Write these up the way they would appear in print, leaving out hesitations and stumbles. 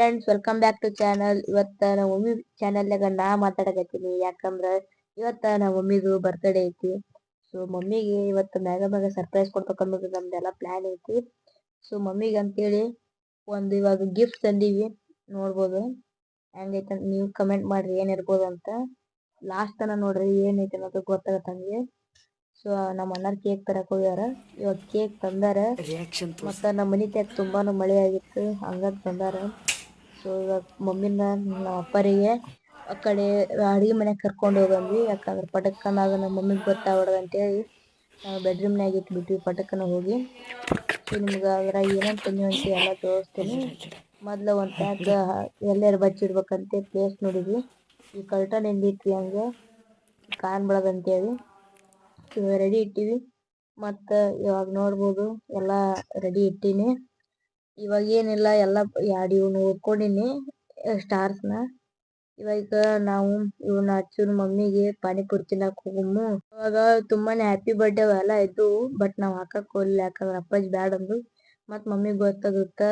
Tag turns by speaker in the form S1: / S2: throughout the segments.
S1: Friends, welcome back to channel. ಇವತ್ತ ನಮ್ಮ mummy ಚಾನಲ್ನಾಗ ನಾ ಮಾತಾಡಕತ್ತೀನಿ. ಯಾಕಂದ್ರ ಇವತ್ತ ನಮ್ಮ ಮಮ್ಮಿದು ಬರ್ತ್ಡೇ ಐತಿ. ಸೊ ಮಮ್ಮಿಗೆ ಇವತ್ತು ಮ್ಯಾಗ ಸರ್ಪ್ರೈಸ್ ಕೊಡ್ಬೇಕನ್ನೋದು ನಮ್ದೆಲ್ಲ ಪ್ಲಾನ್ ಐತಿ. ಸೊ ಮಮ್ಮಿಗೆ ಅಂತೇಳಿ ಒಂದು ಇವಾಗ ಗಿಫ್ಟ್ ತಂದೀವಿ. ನೋಡ್ಬೋದು ಹೆಂಗೈತೆ ನೀವು ಕಮೆಂಟ್ ಮಾಡ್ರಿ ಏನಿರ್ಬೋದು ಅಂತ. ಲಾಸ್ಟ್ ತನ ನೋಡ್ರಿ ಏನೈತೆ ಅನ್ನೋದು ಗೊತ್ತಾಗತ್ತಂಗೆ. ಸೊ ನಮ್ಮ ಅಣ್ಣಾರ್ ಕೇಕ್ ತರಕ್ ಹೋಗ್ಯಾರ. ಇವಾಗ ಕೇಕ್ ತಂದಾರ. ಮತ್ತ ನಮ್ಮ ಮನಿ ತ್ಯಾಗ ತುಂಬಾನು ಮಳೆ ಆಗಿತ್ತು, ಹಂಗಂತ ಬಂದಾರ. ಸೊ ಇವಾಗ ಮಮ್ಮಿನ ನಮ್ಮ ಅಪ್ಪರಿಗೆ ಆ ಕಡೆ ಅಡಿಗೆ ಮನೆಗೆ ಕರ್ಕೊಂಡು ಹೋಗಂದ್ವಿ. ಯಾಕಂದ್ರೆ ಪಟಕ್ಕನ ಅದು ನಮ್ಮ ಮಮ್ಮಿಗೆ ಗೊತ್ತಾಗ್ಬಾರ್ದು ಅಂತೇಳಿ ನಾವು ಬೆಡ್ರೂಮ್ನಾಗ ಇಟ್ಬಿಟ್ವಿ ಪಟಕ್ಕನ ಹೋಗಿ. ಸೊ ನಿಮ್ಗೆ ಅದ್ರಾಗ ಏನೇನು ತಂದಿವಿ ಅಂತ ಎಲ್ಲ ತೋರಿಸ್ತೀನಿ. ಮೊದ್ಲ ಒಂದು ಪ್ಯಾಕ್ ಎಲ್ಲಾರು ಬಚ್ಚಿಡ್ಬೇಕಂತೆ ಪ್ಲೇಸ್ ನೋಡಿದ್ವಿ. ಈ ಕರ್ಟನ್ ಎಂದಿಟ್ವಿ ಹಂಗೆ ಕಾಣ್ಬಾರ್ದಂತೇಳಿ ರೆಡಿ ಇಟ್ಟಿವಿ. ಮತ್ತು ಇವಾಗ ನೋಡ್ಬೋದು ಎಲ್ಲ ರೆಡಿ ಇಟ್ಟೀನಿ. ಇವಾಗ ಏನಿಲ್ಲ, ಎಲ್ಲ ಎರಡು ಇವನು ಓದ್ಕೊಂಡಿನಿ ಸ್ಟಾರ್ಸ್ನ. ಇವಾಗ ನಾವು ಇವನ್ನ ಹಚ್ಚು ಮಮ್ಮಿಗೆ ಪಾನಿಪುರಿ ತಿನ್ನಕ್ ಹೋಗಮ್ಮು. ಇವಾಗ ತುಂಬಾನೇ ಹ್ಯಾಪಿ ಬರ್ಡೇ ಎಲ್ಲ ಇದ್ದು, ಬಟ್ ನಾವ್ ಹಾಕಕ್ ಹೋಗ್ಲಿಲ್ಲ. ಯಾಕಂದ್ರೆ ಅಪ್ಪಾಜಿ ಬ್ಯಾಡ್ ಅಂದ್ರು. ಮತ್ ಮಮ್ಮಿಗೆ ಗೊತ್ತಾಗುತ್ತ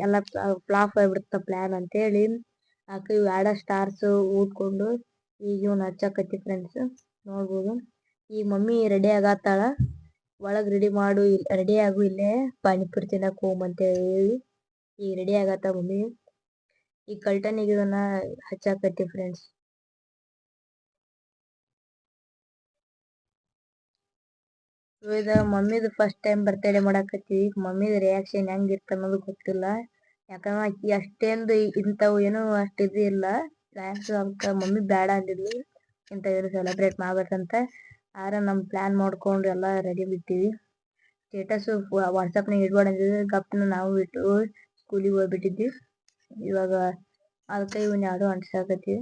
S1: ಎಲ್ಲ ಫ್ಲಾಪ್ ಆಗ್ಬಿಡುತ್ತ ಪ್ಲಾನ್ ಅಂತೇಳಿ ಹಾಕಿ ಎರಡ ಸ್ಟಾರ್ಸ್ ಊದ್ಕೊಂಡು ಈಗ ಇವ್ನ ಹಚ್ಚಾಕತ್ತಿ ಫ್ರೆಂಡ್ಸ್. ನೋಡ್ಬೋದು ಈಗ ಮಮ್ಮಿ ರೆಡಿ ಆಗತ್ತಾಳ. ಒಳಗ್ ರೆಡಿ ಆಗು ಇಲ್ಲೇ ಪಾನಿಪುರಿ ತಿನ್ನಕ್ ಹೋಗಂತ ಹೇಳಿ ಈಗ ರೆಡಿ ಆಗತ್ತ ಮಮ್ಮಿ. ಈ ಕಲ್ಟನಿಗೆ ಇದನ್ನ ಹಚ್ಚಾಕತ್ತಿ ಫ್ರೆಂಡ್ಸ್. ಇವಾಗ ಮಮ್ಮಿದು ಫಸ್ಟ್ ಟೈಮ್ ಬರ್ತಡೇ ಮಾಡಾಕತ್ತೀವಿ. ಮಮ್ಮಿದ ರಿಯಾಕ್ಷನ್ ಹೆಂಗಿರ್ತ ಅನ್ನೋದು ಗೊತ್ತಿಲ್ಲ. ಯಾಕಂದ್ರೆ ಆಕಿ ಅಷ್ಟೇಂದು ಇಂಥವು ಏನೋ ಅಷ್ಟು ಇದು ಇಲ್ಲ. ಅದಕ್ಕೆ ಮಮ್ಮಿ ಬೇಡ ಅಂದಿದ್ಲು ಇಂಥವೇನು ಸೆಲೆಬ್ರೇಟ್ ಮಾಡ್ಬೇಕಂತ. ಆದ್ರೆ ನಮ್ ಪ್ಲಾನ್ ಮಾಡ್ಕೊಂಡು ಎಲ್ಲ ರೆಡಿ ಬಿಟ್ಟಿವಿ. ಸ್ಟೇಟಸ್ ವಾಟ್ಸಪ್ನಾಗ ಇಡ್ಬೇಡ ಅಂದಿದ್ವಿ. ಗಪ್ನ ನಾವು ಇಟ್ಟು ಸ್ಕೂಲಿಗೆ ಹೋಗ್ಬಿಟ್ಟಿದ್ವಿ. ಇವಾಗ ಅದಕ್ಕೆ ಇವನ್ ಎರಡು ಅಂಟಿಸಾಕತ್ತೀವಿ.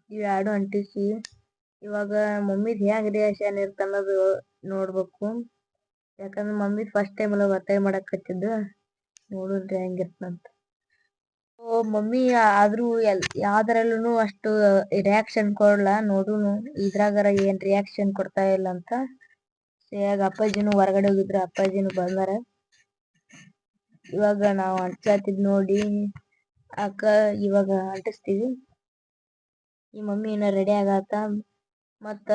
S1: ಇವ್ ಎರಡು ಅಂಟಿಸಿ ಇವಾಗ ಮಮ್ಮಿದ್ ಹೆಂಗ್ ರಿಯಾಕ್ಷನ್ ಇರ್ತ ಅನ್ನೋದು ನೋಡ್ಬೇಕು. ಯಾಕಂದ್ರೆ ಮಮ್ಮಿ ಫಸ್ಟ್ ಟೈಮ್ ಎಲ್ಲ ಒತ್ತಾಯ ಮಾಡಕತ್ತಿದ್ದು. ನೋಡುನ್ರಿ ಹೆಂಗಿರ್ತಂತ. ಮಮ್ಮಿ ಆದ್ರೂ ಯಾವ್ದ್ರಲ್ಲೂ ಅಷ್ಟು ರಿಯಾಕ್ಷನ್ ಕೊಡ್ಲ. ನೋಡುನು ಇದ್ರಾಗರ ಏನ್ ರಿಯಾಕ್ಷನ್ ಕೊಡ್ತಾ ಇಲ್ಲ ಅಂತ. ಇವಾಗ ಅಪ್ಪಾಜಿನೂ ಹೊರಗಡೆ ಹೋಗಿದ್ರು, ಅಪ್ಪಾಜಿನೂ ಬಂದಾರ. ಇವಾಗ ನಾವು ಅಂಟ್ಸಾತಿದ್ ನೋಡಿ ಅಕ್ಕ ಇವಾಗ ಅಂಟಿಸ್ತೀವಿ. ಈ ಮಮ್ಮಿ ಇನ್ನ ರೆಡಿ ಆಗತ್ತ. ಮತ್ತ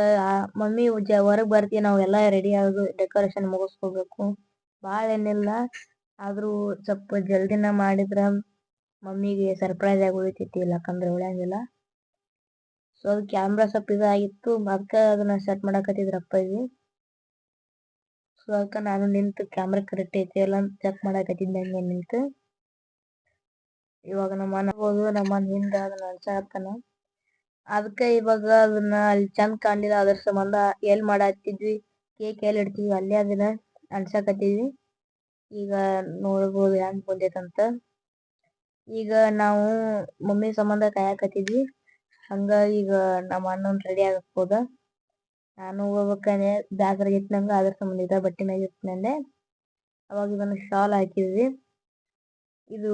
S1: ಮಮ್ಮಿ ಹೊರಗ್ ಬರ್ತೀವಿ ನಾವೆಲ್ಲ ರೆಡಿ ಆಗೋದು ಡೆಕೋರೇಷನ್ ಮುಗಿಸ್ಕೋಬೇಕು. ಭಾಳ ಏನಿಲ್ಲ, ಆದ್ರೂ ಸ್ವಲ್ಪ ಜಲ್ದಿನ ಮಾಡಿದ್ರ ಮಮ್ಮಿಗೆ ಸರ್ಪ್ರೈಸ್ ಆಗಿ ಉಳಿತೈತಿ. ಇಲ್ಲಕಂದ್ರೆ ಉಳಿಯಂಗಿಲ್ಲ. ಸೊ ಅದು ಕ್ಯಾಮ್ರಾ ಸ್ವಲ್ಪ ಇದಾಗಿತ್ತು, ಅದಕ್ಕೆ ಅದನ್ನ ಸೆಟ್ ಮಾಡಕತ್ತಿದ್ರು ಅಪ್ಪಾಜಿ. ಸೊ ಅದಕ್ಕೆ ನಾನು ನಿಂತು ಕ್ಯಾಮ್ರಾ ಕರೆಕ್ಟ್ ಐತಿ ಎಲ್ಲ ಚೆಕ್ ಮಾಡಕತ್ತಿದ್ದೆ ಹಂಗೆ ನಿಂತು. ಇವಾಗ ನಮ್ಮ ಹಿಂದ ಅದನ್ನ ಅನ್ಸಾಕತ್ತಾನ. ಅದಕ್ಕೆ ಇವಾಗ ಅದನ್ನ ಅಲ್ಲಿ ಚಂದ ಕಾಣಲಿಲ್ಲ, ಅದ್ರ ಸಂಬಂಧ ಎಲ್ಲಿ ಮಾಡತ್ತಿದ್ವಿ ಕೇಕ್ ಎಲ್ಲಿ ಇಡ್ತೀವಿ ಅಲ್ಲೇ ಅದನ್ನ ಅನ್ಸಾಕತ್ತಿದ್ವಿ. ಈಗ ನೋಡ್ಬೋದು ಹೆಂಗ್ ಬಂದೈತಂತ. ಈಗ ನಾವು ಮಮ್ಮಿ ಸಂಬಂಧ ಕಾಯಕತ್ತಿದ್ವಿ. ಹಂಗ ಈಗ ನಮ್ಮ ಅಣ್ಣನ್ ರೆಡಿ ಆಗಕ್ ಹೋದ. ನಾನು ಹೋಗ್ಬೇಕಾನೆ ಬ್ಯಾಗ್ ಇಟ್ನಂಗ ಅದ್ರ ಸಂಬಂಧ ಇದ ಬಟ್ಟೆ ಮ್ಯಾಗ ಇಟ್ನಂದೆ. ಅವಾಗ ಇದನ್ನ ಶಾಲ್ ಹಾಕಿದ್ವಿ. ಇದು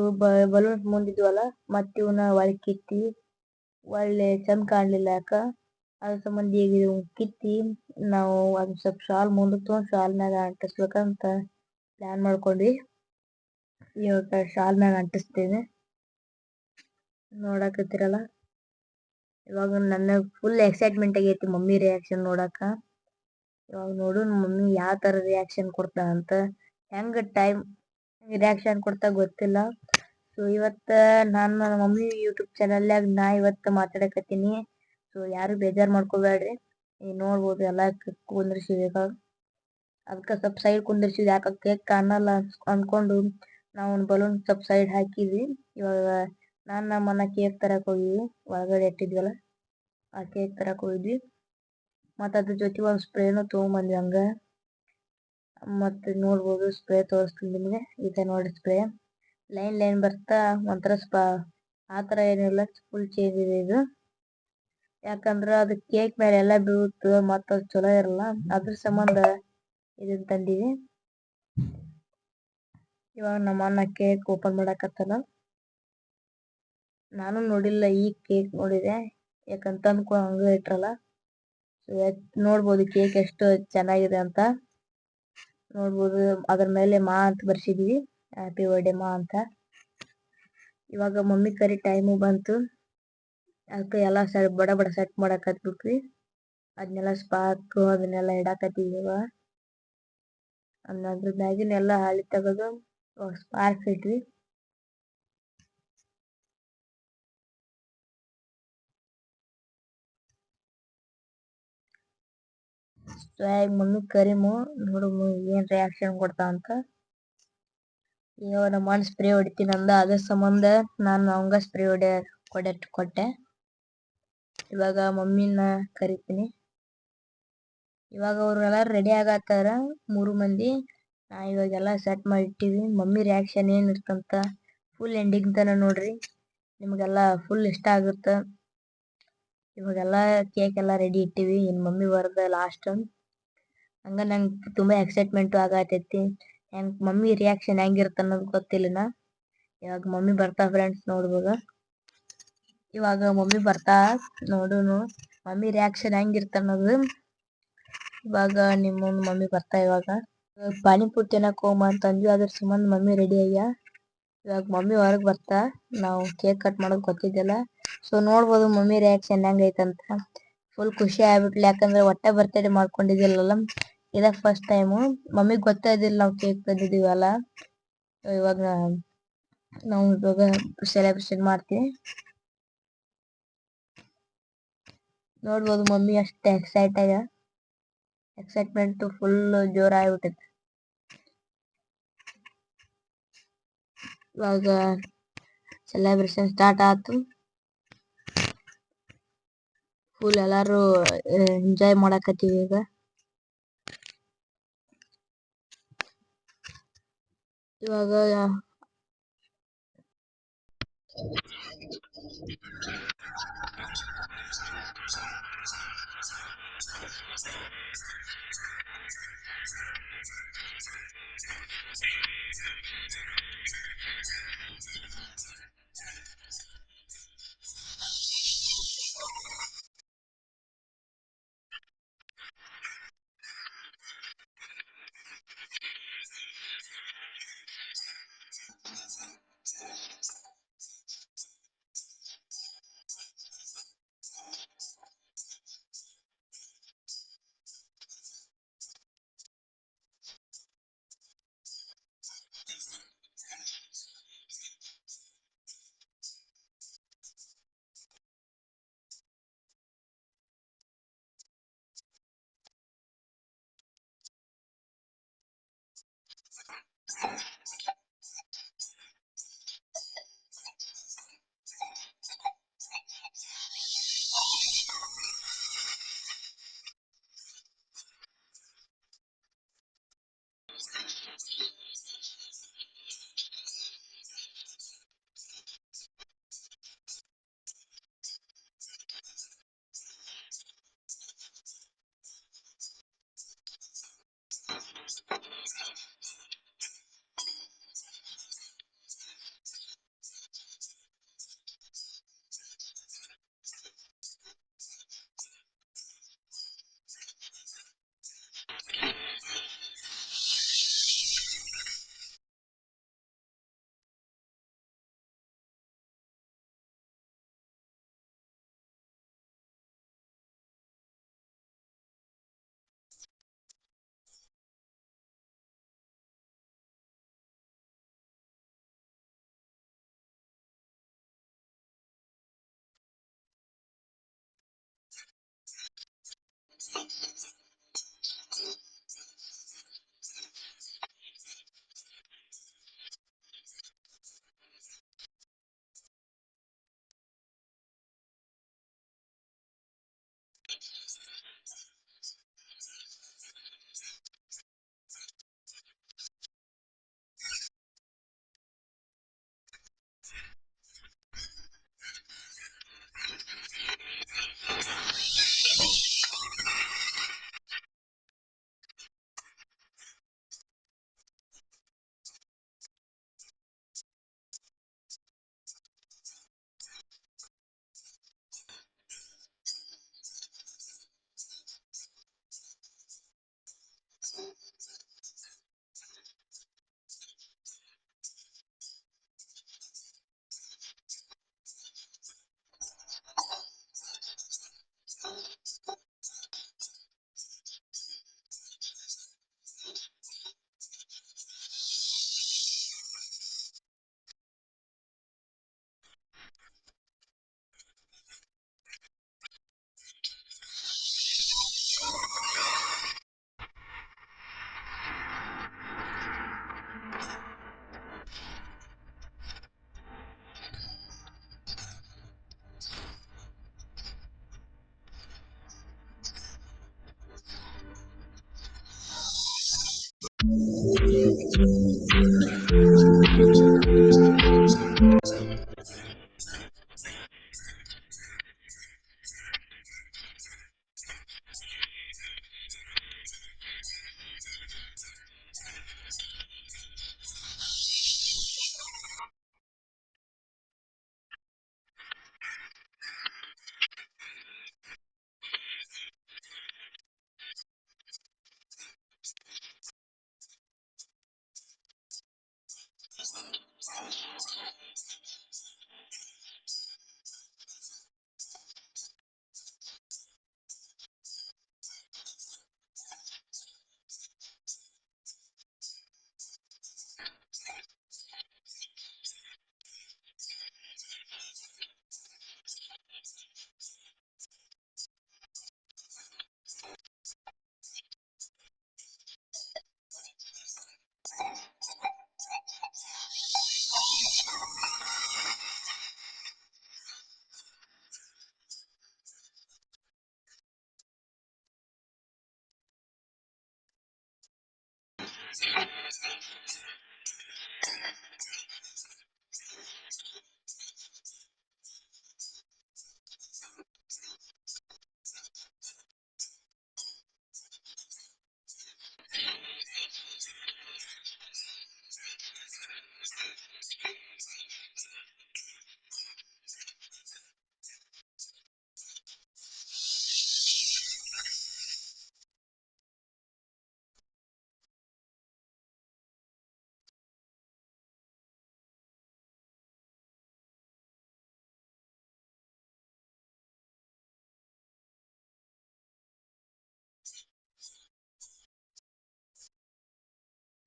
S1: ಬಲೂನ್ಸ್ ಮುಂದಿದ್ವಲ್ಲ, ಮತ್ತೆ ಇವನ್ನ ಒಳಕಿತ್ತಿ ಒಳ್ಳೆ ಚಂದ ಕಾಣ್ಲಿಲ್ಲ. ಯಾಕ ಅದ್ರ ಸಂಬಂಧ ಈಗ ಕಿತ್ತಿ ನಾವು ಒಂದ್ ಸ್ವಲ್ಪ ಶಾಲ್ ಮುಂದಕ್ ತಗೊಂಡ್ ಶಾಲ್ ಮ್ಯಾಗ ಅಂಟಿಸ್ಬೇಕಂತ ಪ್ಲಾನ್ ಮಾಡ್ಕೊಂಡ್ವಿ. ಇವಾಗ ಶಾಲ್ ಮ್ಯಾಗ ಅಂಟಿಸ್ತೇವೆ. ನೋಡಕತ್ತಿರಲ್ಲ, ಇವಾಗ ನನ್ನ ಫುಲ್ ಎಕ್ಸೈಟ್ಮೆಂಟ್ ಆಗೈತಿ ಮಮ್ಮಿ ರಿಯಾಕ್ಷನ್ ನೋಡಾಕ. ಇವಾಗ ನೋಡು ಮಮ್ಮಿ ಯಾವ ತರ ರಿಯಾಕ್ಷನ್ ಕೊಡ್ತಾ ಅಂತ. ಹೆಂಗ ಟೈಮ್ ರಿಯಾಕ್ಷನ್ ಕೊಡ್ತಾ ಗೊತ್ತಿಲ್ಲ. ಸೊ ಇವತ್ತ ನಾನು ನನ್ನ ಮಮ್ಮಿ ಯೂಟ್ಯೂಬ್ ಚಾನಲ್ನಾಗ ನಾ ಇವತ್ತು ಮಾತಾಡಕತ್ತೀನಿ. ಸೊ ಯಾರು ಬೇಜಾರು ಮಾಡ್ಕೋಬೇಡ್ರಿ. ಈಗ ನೋಡ್ಬೋದು ಎಲ್ಲ ಕುಂದ್ರಿಸಿದ. ಅದಕ್ಕೆ ಸ್ವಲ್ಪ ಸೈಡ್ ಕುಂದ್ರಿಸಿದ್. ಯಾಕ ಕೇಕ್ ಕಾಣಲ್ಲ ಅನ್ಕೊಂಡು ನಾವು ಬಲೂನ್ ಸ್ವಲ್ಪ ಸೈಡ್ ಹಾಕಿದ್ವಿ. ಇವಾಗ ನಾನು ನಮ್ಮನ್ನ ಕೇಕ್ ತರಕ್ ಹೋಗಿದ್ವಿ. ಒಳಗಡೆ ಇಟ್ಟಿದ್ವಲ್ಲ ಆ ಕೇಕ್ ತರಕ್ ಹೋಗಿದ್ವಿ. ಮತ್ತು ಅದ್ರ ಜೊತೆ ಒಂದು ಸ್ಪ್ರೇನು ತೊಗೊಂಬಂದ್ವಿ ಹಂಗ. ಮತ್ತು ನೋಡ್ಬೋದು ಸ್ಪ್ರೇ ತೋರಿಸ್ತೀನಿ ನಿಮಗೆ. ಇದೆ ನೋಡಿ ಸ್ಪ್ರೇ ಲೈನ್ ಬರ್ತಾ ಒಂಥರ ಆ ಥರ ಏನಿಲ್ಲ, ಫುಲ್ ಚೇಂಜ್ ಇದೆ ಇದು. ಯಾಕಂದ್ರೆ ಅದು ಕೇಕ್ ಮೇಲೆ ಎಲ್ಲ ಬೀಳುತ್ತೆ ಮತ್ತು ಅದು ಚಲೋ ಇರಲ್ಲ. ಅದ್ರ ಸಂಬಂಧ ಇದನ್ನ ತಂದೀವಿ. ಇವಾಗ ನಮ್ಮ ಅಣ್ಣ ಕೇಕ್ ಓಪನ್ ಮಾಡಕತ್ತಲ್ಲ. ನಾನು ನೋಡಿಲ್ಲ, ಈ ಕೇಕ್ ನೋಡಿದೆ. ಯಾಕಂತ ಅನ್ಕೊಂಡು ಹಂಗ ಇಟ್ರಲ್ಲ. ನೋಡ್ಬೋದು ಕೇಕ್ ಎಷ್ಟು ಚೆನ್ನಾಗಿದೆ ಅಂತ. ನೋಡ್ಬೋದು ಅದ್ರ ಮೇಲೆ ಮಾ ಅಂತ ಬರ್ಸಿದ್ವಿ, ಹ್ಯಾಪಿ ಬರ್ಡೇ ಮಾ ಅಂತ. ಇವಾಗ ಮಮ್ಮಿ ಕರಿ ಟೈಮು ಬಂತು. ಅದಕ್ಕೆ ಎಲ್ಲ ಬಡ ಬಡ ಸೆಟ್ ಮಾಡಾಕತ್ಬಿಟ್ವಿ. ಅದನ್ನೆಲ್ಲ ಸ್ಪಾರ್ಕು ಅದನ್ನೆಲ್ಲ ಇಡಾಕತ್ತೀವಿ ಇವಾಗ. ಅದ್ರ ಮ್ಯಾಗಿನ ಎಲ್ಲ ಹಾಳಿ ತೆಗೆದು ಸ್ಪಾರ್ಕ್ಸ್ ಇಟ್ವಿ. ಮಮ್ಮಿ ಕರಿಮು ನೋಡು ಏನ್ ರಿಯಾಕ್ಷನ್ ಕೊಡ್ತಾ ಅಂತ. ಈಗ ನಮ್ಮ ಅಣ್ಣ ಸ್ಪ್ರೇ ಹೊಡಿತೀನಿ ಅಂದ, ಅದ್ರ ಸಂಬಂಧ ನಾನು ಅವಂಗ ಸ್ಪ್ರೇ ಕೊಟ್ಟೆ. ಇವಾಗ ಮಮ್ಮಿನ ಕರಿತೀನಿ. ಇವಾಗ ಅವ್ರೆಲ್ಲ ರೆಡಿ ಆಗತ್ತಾರ 3 ಮಂದಿ. ಇವಾಗೆಲ್ಲ ಸೆಟ್ ಮಾಡಿ ಇಟ್ಟಿವಿ. ಮಮ್ಮಿ ರಿಯಾಕ್ಷನ್ ಏನ್ ಇರ್ತಂತ ಫುಲ್ ಎಂಡಿಂಗ್ ತನ ನೋಡ್ರಿ, ನಿಮ್ಗೆಲ್ಲ ಫುಲ್ ಇಷ್ಟ ಆಗುತ್ತ. ಇವಾಗೆಲ್ಲ ಕೇಕ್ ಎಲ್ಲ ರೆಡಿ ಇಟ್ಟಿವಿ. ಇನ್ ಮಮ್ಮಿ ಬರದ ಲಾಸ್ಟ್. ಹಂಗ ನಂಗೆ ತುಂಬಾ ಎಕ್ಸೈಟ್ಮೆಂಟ್ ಆಗತೈತಿ. ಮಮ್ಮಿ ರಿಯಾಕ್ಷನ್ ಹೆಂಗಿರುತ್ತೆ ಅನ್ನೋದು ಗೊತ್ತಿಲ್ಲನ. ಇವಾಗ ಮಮ್ಮಿ ಬರ್ತಾ ಫ್ರೆಂಡ್ಸ್ ನೋಡ್ಬೋದ. ಇವಾಗ ಮಮ್ಮಿ ಬರ್ತಾ ನೋಡುನು ಮಮ್ಮಿ ರಿಯಾಕ್ಷನ್ ಹೆಂಗಿರ್ತ ಅನ್ನೋದು. ಇವಾಗ ನಿಮ್ಮ ಮಮ್ಮಿ ಬರ್ತಾ ಇವಾಗ. ಪಾನಿಪುರಿ ತಿನ್ನಕ್ ಹೋಗಮ ಅಂತ ಅಂದ್ವಿ, ಅದ್ರ ಸಂಬಂಧ ಮಮ್ಮಿ ರೆಡಿ ಆಗ್ಯ. ಇವಾಗ ಮಮ್ಮಿ ಹೊರಗ್ ಬರ್ತಾ ನಾವು ಕೇಕ್ ಕಟ್ ಮಾಡೋದು ಗೊತ್ತಿದ್ದಿಲ್ಲ. ಸೊ ನೋಡ್ಬೋದು ಮಮ್ಮಿ ರಿಯಾಕ್ಷನ್ ಹೆಂಗೈತಂತ. ಫುಲ್ ಖುಷಿ ಆಗ್ಬಿಟ್ಲು, ಯಾಕಂದ್ರೆ ಹೊಟ್ಟೆ ಬರ್ತಡೇ ಮಾಡ್ಕೊಂಡಿದ್ದಿಲ್ಲಲ್ಲ, ಇದ ಫಸ್ಟ್ ಟೈಮು. ಮಮ್ಮಿಗ್ ಗೊತ್ತಾ ಇದ್ದಿಲ್ಲ ನಾವು ಕೇಕ್ ತಂದಿದೀವಲ್ಲ. ಇವಾಗ ನಾವು ಇವಾಗ ಸೆಲೆಬ್ರೇಷನ್ ಮಾಡ್ತೀವಿ. ನೋಡ್ಬೋದು ಮಮ್ಮಿ ಅಷ್ಟೇ ಎಕ್ಸೈಟ್ಮೆಂಟ್ ಫುಲ್ ಜೋರ ಆಗ್ಬಿಟ್ಟೈತಿ. ಇವಾಗ ಸೆಲೆಬ್ರೇಷನ್ ಸ್ಟಾರ್ಟ್ ಆಯ್ತು. ಫುಲ್ ಎಲ್ಲಾರು ಎಂಜಾಯ್ ಮಾಡಕತ್ತೀವಿ ಈಗ. ಇವಾಗ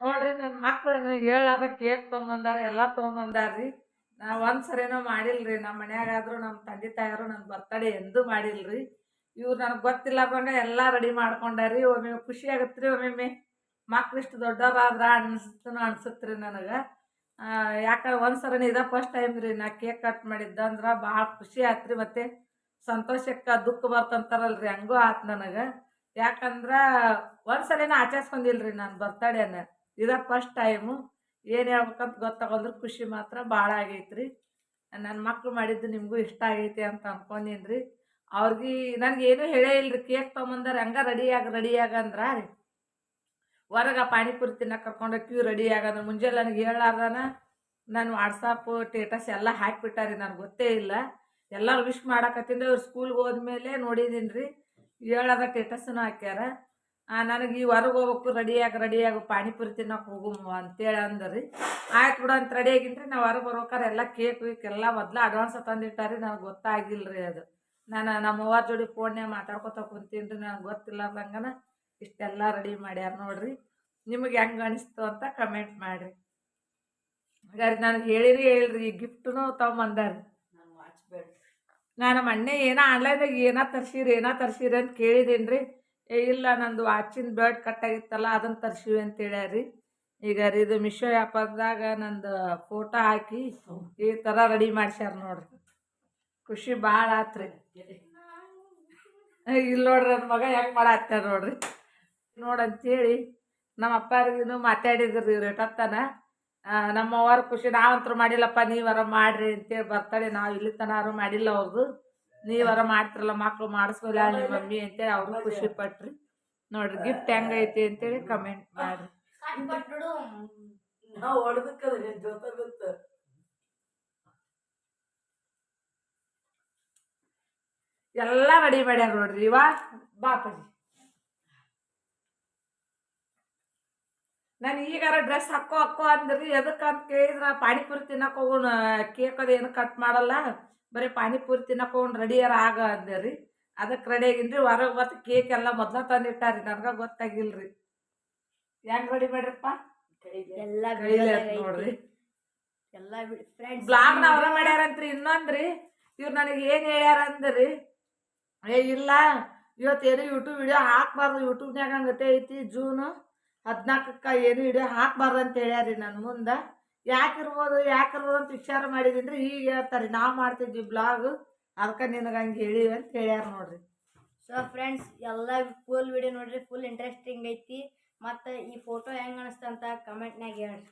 S2: ನೋಡ್ರಿ ನನ್ನ ಮಕ್ಳು ಹೇಳಾರ ಕೇಕ್ ತೊಗೊಂಬಂದಾರ ಎಲ್ಲ ತೊಗೊಂಬಂದಾರ್ರಿ. ನಾ ಒಂದ್ಸರಿನೂ ಮಾಡಿಲ್ರಿ. ನಮ್ಮ ಮನ್ಯಾಗಾದ್ರು ನಮ್ಮ ತಂದೆ ತಾಯಿಯವರು ನನ್ನ ಬರ್ತಡೇ ಎಂದೂ ಮಾಡಿಲ್ರಿ. ಇವ್ರು ನನಗೆ ಗೊತ್ತಿಲ್ಲದಂಗ ಎಲ್ಲ ರೆಡಿ ಮಾಡ್ಕೊಂಡಾರಿ. ಒಮ್ಮೆ ಖುಷಿ ಆಗತ್ರಿ, ಒಮ್ಮೊಮ್ಮೆ ಮಕ್ಳು ಇಷ್ಟು ದೊಡ್ಡವರಾದ್ರ ಅನ್ಸತ್ರಿ ನನಗೆ. ಯಾಕಂದ್ರೆ ಒಂದ್ಸರಿನ ಇದ ಫಸ್ಟ್ ಟೈಮ್ ರೀ ನಾ ಕೇಕ್ ಕಟ್ ಮಾಡಿದ್ದಂದ್ರೆ ಭಾಳ ಖುಷಿ ಆಯ್ತ್ರಿ. ಮತ್ತೆ ಸಂತೋಷಕ್ಕೆ ದುಃಖ ಬರ್ತಂತಾರಲ್ರಿ, ಹಂಗೂ ಆತು ನನಗೆ. ಯಾಕಂದ್ರೆ ಒಂದ್ಸಲಿನ ಆಚರಿಸ್ಕೊಂಡಿಲ್ರಿ ನಾನು ಬರ್ತಡೇನ, ಇದ ಫಸ್ಟ್ ಟೈಮು. ಏನು ಹೇಳ್ಬೇಕಂತ ಗೊತ್ತಾಗಲ್ರಿ, ಖುಷಿ ಮಾತ್ರ ಭಾಳ ಆಗೈತ್ರಿ. ನನ್ನ ಮಕ್ಳು ಮಾಡಿದ್ದು ನಿಮಗೂ ಇಷ್ಟ ಆಗೈತಿ ಅಂತ ಅನ್ಕೊಂಡೀನಿ ರೀ. ಅವ್ರಿಗೆ ನನಗೇನು ಹೇಳೇ ಇಲ್ರಿ. ಕೇಕ್ ತೊಗೊಂಬಂದಾರೆ ಹಂಗೆ ರೆಡಿ ಆಗ ರೀ ಹೊರಗೆ ಪಾನಿಪುರಿ ತಿನ್ನಕ್ಕೆ ಕರ್ಕೊಂಡು ಹೋಗ್ತೀವಿ. ರೆಡಿ ಆಗಂದ್ರೆ ಮುಂಜಾನೆ ನನಗೆ ಹೇಳಾರ್ದಾನ ನಾನು ವಾಟ್ಸಪ್ಪು ಸ್ಟೇಟಸ್ ಎಲ್ಲ ಹಾಕಿಬಿಟ್ಟಾರಿ, ನನಗೆ ಗೊತ್ತೇ ಇಲ್ಲ. ಎಲ್ಲರೂ ವಿಶ್ ಮಾಡಕತ್ತಿಂದ ಇವ್ರು ಸ್ಕೂಲ್ಗೆ ಹೋದ್ಮೇಲೆ ನೋಡಿದೀನಿ ರೀ. ಹೇಳಾರ ಸ್ಟೇಟಸ್ನು ಹಾಕ್ಯಾರ. ನನಗೆ ಈ ಹೊರಗೆ ಹೋಗ್ಬೇಕು, ರೆಡಿಯಾಗು ಪಾನಿಪುರಿ ತಿನ್ನಕ್ಕೆ ಹೋಗುಮ ಅಂತೇಳಿ ಅಂದ್ರಿ. ಆಯ್ತು ಬಿಡು ಅಂತ ರೆಡಿ ಆಗಿನ್ರಿ. ನಾವು ಹೊರಗೆ ಬರ್ಬೇಕಾರೆ ಎಲ್ಲ ಕೇಕ್ ವೀಕ್ ಎಲ್ಲ ಮೊದಲು ಅಡ್ವಾನ್ಸ್ ತಂದಿಟ್ಟಾರಿ. ನನಗೆ ಗೊತ್ತಾಗಿಲ್ಲ ರೀ ಅದು. ನಾನು ನಮ್ಮ ಅವ್ವ ಜೋಡಿ ಫೋನ್ಯಾಗ ಮಾತಾಡ್ಕೊತ ಕುಂತೀನಿ ರೀ. ನನಗೆ ಗೊತ್ತಿಲ್ಲದಂಗನ ಇಷ್ಟೆಲ್ಲ ರೆಡಿ ಮಾಡ್ಯಾರ ನೋಡ್ರಿ. ನಿಮಗೆ ಹೆಂಗೆ ಅನಿಸ್ತು ಅಂತ ಕಮೆಂಟ್ ಮಾಡಿರಿ. ಹಾಗಾದ್ರೆ ನನಗೆ ಹೇಳ್ರಿ ಈ ಗಿಫ್ಟೂ ತೊಗೊಂಬಂದಾರಿ. ನಾನು ಮೊನ್ನೆ ಆನ್ಲೈನ್ದಾಗ ತರ್ಸಿರಿ ಅಂತ ಕೇಳಿದೀನಿ ರೀ. ಇಲ್ಲ ನಂದು ವಾಚಿನ ಬ್ಲಡ್ ಕಟ್ಟಾಗಿತ್ತಲ್ಲ ಅದನ್ನು ತರ್ಸಿವಿ ಅಂತ ಹೇಳ್ಯಾರಿ. ಈಗ ರೀ ಇದು ಮಿಶೋ ಆ್ಯಪದಾಗ ನಂದು ಫೋಟೋ ಹಾಕಿ ಈ ಥರ ರೆಡಿ ಮಾಡ್ಸ್ಯಾರ ನೋಡ್ರಿ. ಖುಷಿ ಭಾಳ ಆತ್ರಿ. ಇಲ್ಲಿ ನೋಡ್ರಿ ನನ್ನ ಮಗ ಹೆಂಗೆ ಮಾಡಾಕ್ತಾರ ನೋಡ್ರಿ. ನೋಡಂತೇಳಿ ನಮ್ಮ ಅಪ್ಪರಿಗೂ ಮಾತಾಡಿದ್ರಿ ಇವ್ರು ಎಷ್ಟೊತ್ತನ. ನಮ್ಮವ್ರ ಖುಷಿ, ನಾವಂತರೂ ಮಾಡಿಲ್ಲಪ್ಪ ನೀವರ ಮಾಡ್ರಿ ಅಂತೇಳಿ ಬರ್ತಡೆ ನಾವು ಇಲ್ಲಿ ತನಾರು ಮಾಡಿಲ್ಲ ಅವ್ರದ್ದು. ನೀವರ ಮಾಡ್ತಿರಲ್ಲ ಮಕ್ಳು ಮಾಡಿಸ್ಕೊಲ್ಲ ನಿಮ್ಮ ಮಮ್ಮಿ ಅಂತೇಳಿ ಅವರು ಖುಷಿ ಪಟ್ರಿ. ನೋಡ್ರಿ ಗಿಫ್ಟ್ ಹೆಂಗೈತಿ ಅಂತೇಳಿ ಕಮೆಂಟ್ ಮಾಡ್ರಿ. ಎಲ್ಲ ರೆಡಿ ಮಾಡ್ಯಾರ ನೋಡ್ರಿ. ಇವ ಬಾಪಜಿ ನಾನು ಈಗಾರ ಡ್ರೆಸ್ ಹಾಕೋ ಅಂದ್ರಿ. ಎದಕ್ಕಂತ ಕೇಳಿದ್ರ ಪಾನಿಪುರಿ ತಿನ್ನಕ್ಕೆ ಹೋಗೋಣ, ಕೇಕ್ ಅದೇನು ಕಟ್ ಮಾಡಲ್ಲ, ಬರೀ ಪಾನಿಪುರಿ ತಿನ್ನಕ್ಕೆ ಹೋಗೋಣ ರೆಡಿಯಾರ ಆಗ ಅಂದ್ರಿ. ಅದಕ್ಕೆ ರೆಡಿ ಆಗಿನ್ರಿ. ಹೊರಗೆ ಮತ್ತೆ ಕೇಕ್ ಎಲ್ಲ ಮೊದ್ಲ ತಂದಿಟ್ಟಾರಿ, ನನಗೆ ಗೊತ್ತಾಗಿಲ್ರಿ. ಹೆಂಗ್ ರೆಡಿ ಮಾಡ್ರಪ್ಪ
S1: ಎಲ್ಲ
S2: ನೋಡ್ರಿ.
S1: ಎಲ್ಲ
S2: ಬ್ಲಾಗ್ನ ಅವ್ರ ಮಾಡ್ಯಾರಂತ್ರಿ. ಇನ್ನೊಂದ್ರಿ ಇವ್ರು ನನಗೆ ಏನು ಹೇಳ್ಯಾರ ಅಂದ್ರಿ, ಇಲ್ಲ ಇವತ್ತೇನು ಯೂಟ್ಯೂಬ್ ವಿಡಿಯೋ ಹಾಕ್ಬಾರ್ದು, ಯೂಟ್ಯೂಬ್ನಾಗ ಹಂಗತೆ ಐತಿ ಜೂನ್ 14ಕ್ಕೆ ಏನು ವಿಡಿಯೋ ಹಾಕ್ಬಾರ್ದು ಅಂತ ಹೇಳ್ಯಾರಿ ನನ್ನ ಮುಂದೆ. ಯಾಕಿರ್ಬೋದು ಅಂತ ವಿಚಾರ ಮಾಡಿದೀನಿ ರೀ. ಈಗ ಹೇಳ್ತಾರೆ ನಾವು ಮಾಡ್ತಿದ್ವಿ ಬ್ಲಾಗ್, ಅದಕ್ಕೆ ನಿನಗೆ ಹಂಗೆ ಹೇಳಿವಿ ಅಂತ ಹೇಳ್ಯಾರ ನೋಡ್ರಿ.
S1: ಸೊ ಫ್ರೆಂಡ್ಸ್ ಎಲ್ಲ ಫುಲ್ ವಿಡಿಯೋ ನೋಡ್ರಿ, ಫುಲ್ ಇಂಟ್ರೆಸ್ಟಿಂಗ್ ಐತಿ. ಮತ್ತು ಈ ಫೋಟೋ ಹೆಂಗೆ ಅನಿಸ್ತಂತ ಕಮೆಂಟ್ನಾಗ ಹೇಳ್ರಿ.